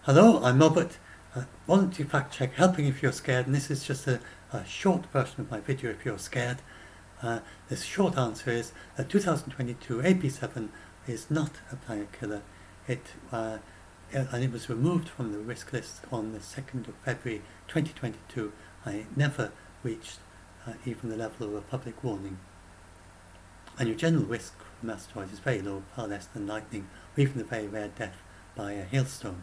Hello, I'm Robert, voluntary fact check, helping if you're scared, and this is just a short version of my video if you're scared. The short answer is that 2022 AP7 is not a planet killer. And it was removed from the risk list on the 2nd of February 2022, and it never reached even the level of a public warning. And your general risk from asteroids is very low, far less than lightning, or even the very rare death by a hailstone.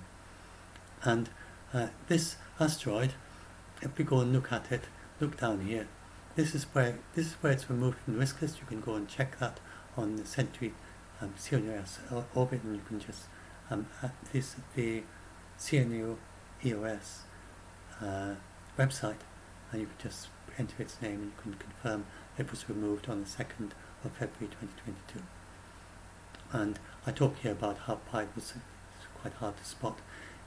And this asteroid, if we go and look at it, look down here, this is where it's removed from the risk list. You can go and check that on the Century CNEOS orbit, and you can just this is the CNEOS website, and you can just enter its name and you can confirm it was removed on the 2nd of February 2022. And I talk here about how pi was quite hard to spot.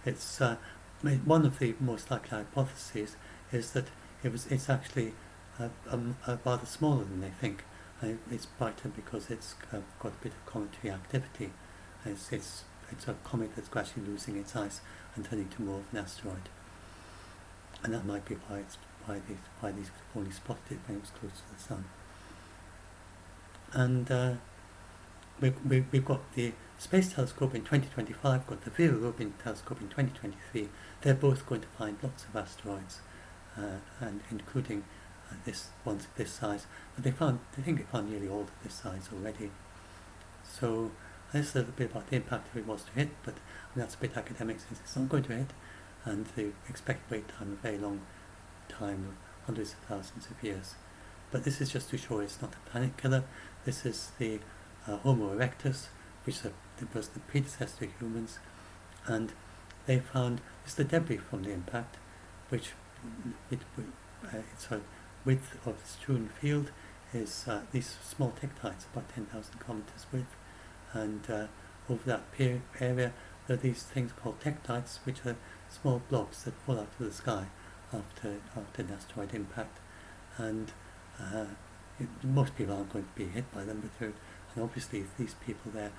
It's one of the most likely hypotheses is that it's actually rather smaller than they think. It's brighter because it's got a bit of cometary activity. It's a comet that's gradually losing its ice and turning to more of an asteroid, and that might be why these only spotted it when it was close to the sun. And we've got the Space Telescope in 2025, got the Vera Rubin Telescope in 2023. They're both going to find lots of asteroids, and including ones of this size. But they think they found nearly all of this size already. So this is a little bit about the impact if it was to hit, but that's a bit academic since it's not going to hit, and the expected wait time, a very long time of hundreds of thousands of years. But this is just to show it's not a planet killer. This is the Homo erectus, which was the predecessor to humans, and they found it's the debris from the impact, which its width of the strewn field is these small tektites, about 10,000 kilometers width, and over that area there are these things called tektites, which are small blobs that fall out of the sky after an asteroid impact, and most people aren't going to be hit by them, but and obviously these people their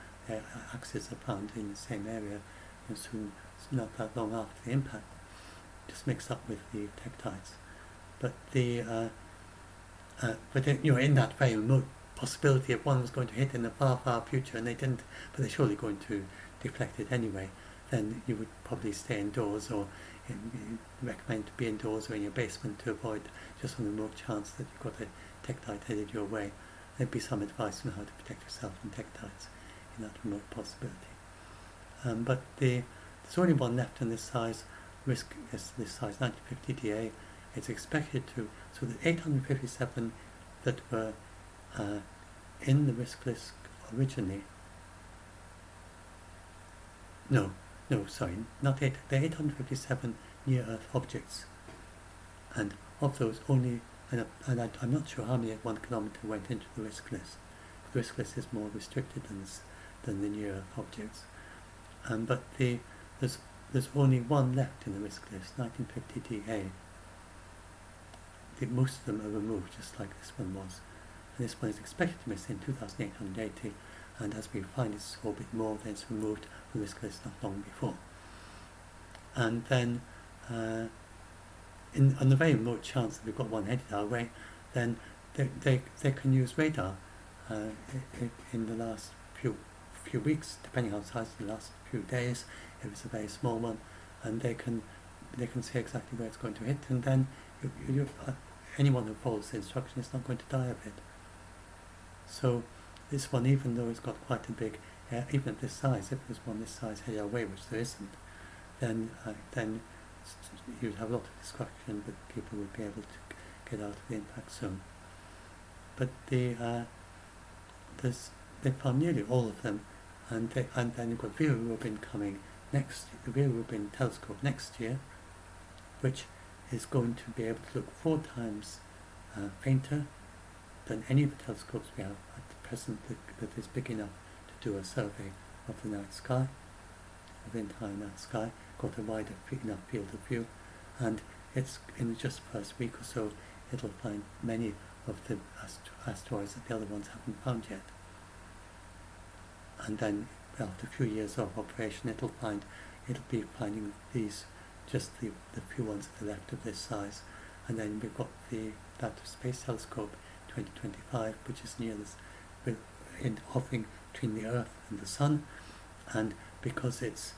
axes are found in the same area, and soon, not that long after the impact, just mixed up with the tektites. But in that very remote possibility if one was going to hit in the far future and they didn't, but they're surely going to deflect it anyway, then you would probably stay indoors, or recommend to be indoors or in your basement to avoid, just on the remote chance that you've got a tektite headed your way. There'd be some advice on how to protect yourself from tektites in that remote possibility. But there's only one left in this size. Risk is this size, 1950 DA. It's expected to, so the 857 that were in the risk list originally, the 857 near-Earth objects, and of those only, and I'm not sure how many at 1 kilometer went into the risk list. The risk list is more restricted than the near-Earth objects, but there's only one left in the risk list, 1950 DA. Most of them are removed, just like this one was, and this one is expected to miss in 2880, and as we find its orbit more, then it's removed from the risk list not long before. And then on the very remote chance that we've got one headed our way, then they can use radar in the last few weeks, depending on how size, the last few days, if it's a very small one, and they can say exactly where it's going to hit, and then anyone who follows the instruction is not going to die of it. So this one, even though it's got quite a big, even at this size, if there's one this size headed away, which there isn't, then you'd have a lot of destruction, but people would be able to get out of the impact zone. But they found nearly all of them, and then you've got Vera Rubin coming next, the Vera Rubin telescope next year, which is going to be able to look 4 times fainter than any of the telescopes we have at present that is big enough to do a survey of the night sky, of the entire night sky, got a wider enough field of view, and it's in just the first week or so it'll find many of the asteroids that the other ones haven't found yet. And then after a few years of operation it'll find it'll be finding these, just the few ones that are left of this size. And then we've got that Space Telescope 2025, which is near this, hovering between the Earth and the Sun, and because it's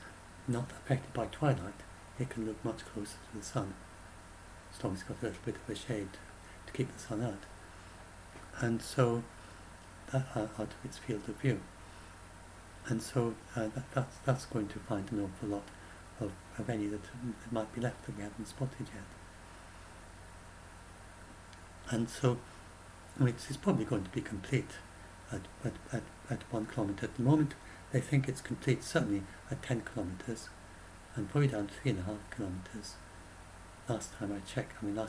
not affected by twilight, it can look much closer to the Sun, as long as it's got a little bit of a shade to keep the Sun out. And so that out of its field of view. And so that's going to find an awful lot of any that might be left that we haven't spotted yet. And so it's probably going to be complete at 1 kilometre. At the moment, they think it's complete certainly at 10 kilometres, and probably down to 3.5 kilometres. Last time I checked, they were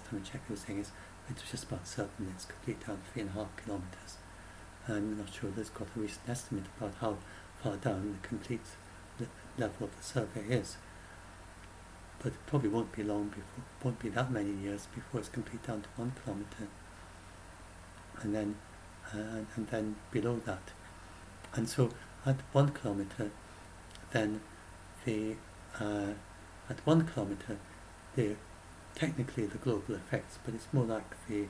saying it was just about certain it's complete down to 3.5 kilometres. I'm not sure there's got a recent estimate about how far down the complete level of the survey is. But it probably won't be that many years before it's complete down to 1 kilometre. And then below that. And so at 1 kilometre, then at 1 kilometre, technically the global effects, but it's more like the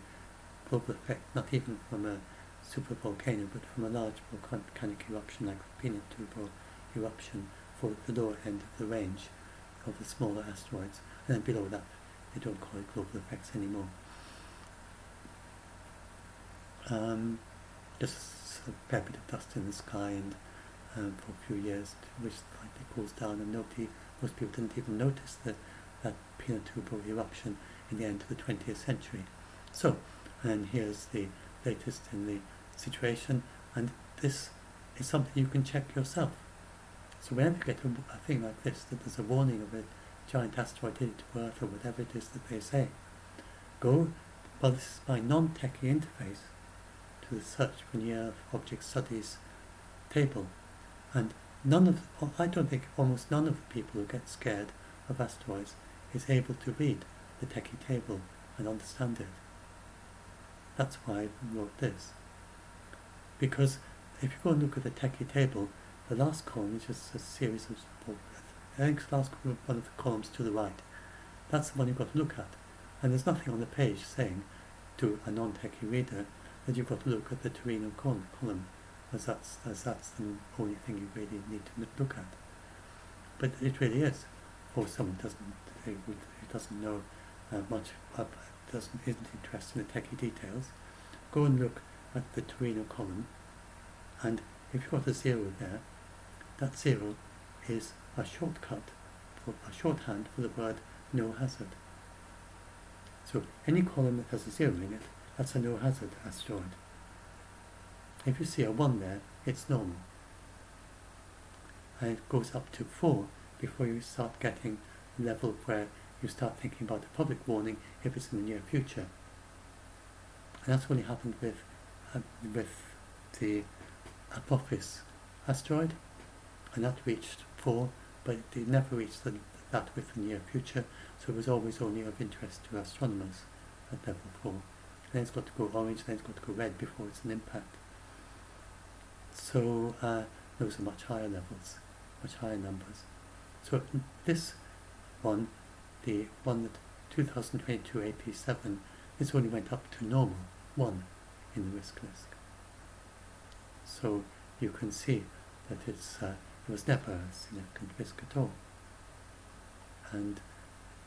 global effect, not even from a super volcano, but from a large volcanic eruption like the Pinatubo eruption for the lower end of the range of the smaller asteroids. And then below that, they don't call it global effects anymore. Just a fair bit of dust in the sky, and for a few years, which slightly cools down, and most people didn't even notice that Pinatubo eruption in the end of the 20th century. So, and here's the latest in the situation, and this is something you can check yourself. So whenever you get a thing like this, that there's a warning of a giant asteroid headed to Earth, or whatever it is that they say, this is my non-techie interface to the Search for Near-Earth Object Studies table, and I don't think almost none of the people who get scared of asteroids is able to read the techie table and understand it. That's why I wrote this. Because if you go and look at the techie table, the last column is just a series of, I think the last one of the columns to the right. That's the one you've got to look at. And there's nothing on the page saying to a non-techie reader that you've got to look at the Torino column, as that's the only thing you really need to look at. But it really is, for someone who doesn't know much, isn't interested in the techie details. Go and look at the Torino column, and if you've got a 0 there, that 0 is a shortcut, a shorthand for the word no hazard. So any column that has a 0 in it, that's a no hazard asteroid. If you see a 1 there, it's normal. And it goes up to 4 before you start getting a level where you start thinking about a public warning if it's in the near future. And that's only happened with the Apophis asteroid, and that reached 4, but it never reached that with the near future, so it was always only of interest to astronomers at level 4. Then it's got to go orange, then it's got to go red before it's an impact. So those are much higher levels, much higher numbers. So this one, the one that 2022 AP7, this only went up to normal, 1 in the risk list. So you can see that it was never a significant risk at all. And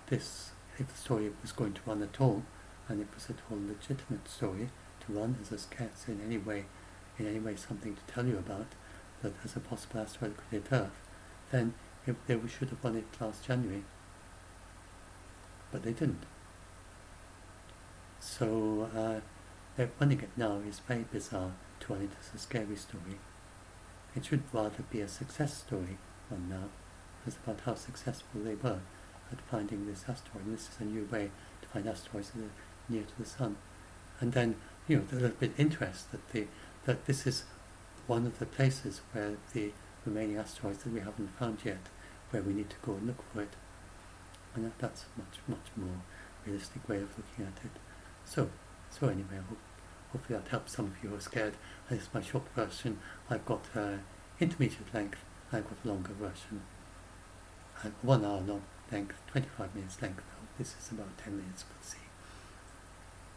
this, if the story was going to run at all, and it was at all a legitimate story to run as a sketch in any way something to tell you about, that as a possible asteroid could hit Earth, then they should have run it last January. But they didn't. So they're running it now is very bizarre to run it as a scary story. It should rather be a success story run now. It's about how successful they were at finding this asteroid. And this is a new way to find asteroids that are near to the Sun. And then, there's a little bit of interest that this is one of the places where the remaining asteroids that we haven't found yet, where we need to go and look for it. And that's a much more realistic way of looking at it. So anyway, hopefully that helps some of you who are scared. This is my short version. I've got intermediate length, I've got a longer version. 1 hour long length, 25 minutes length now. This is about 10 minutes, but see.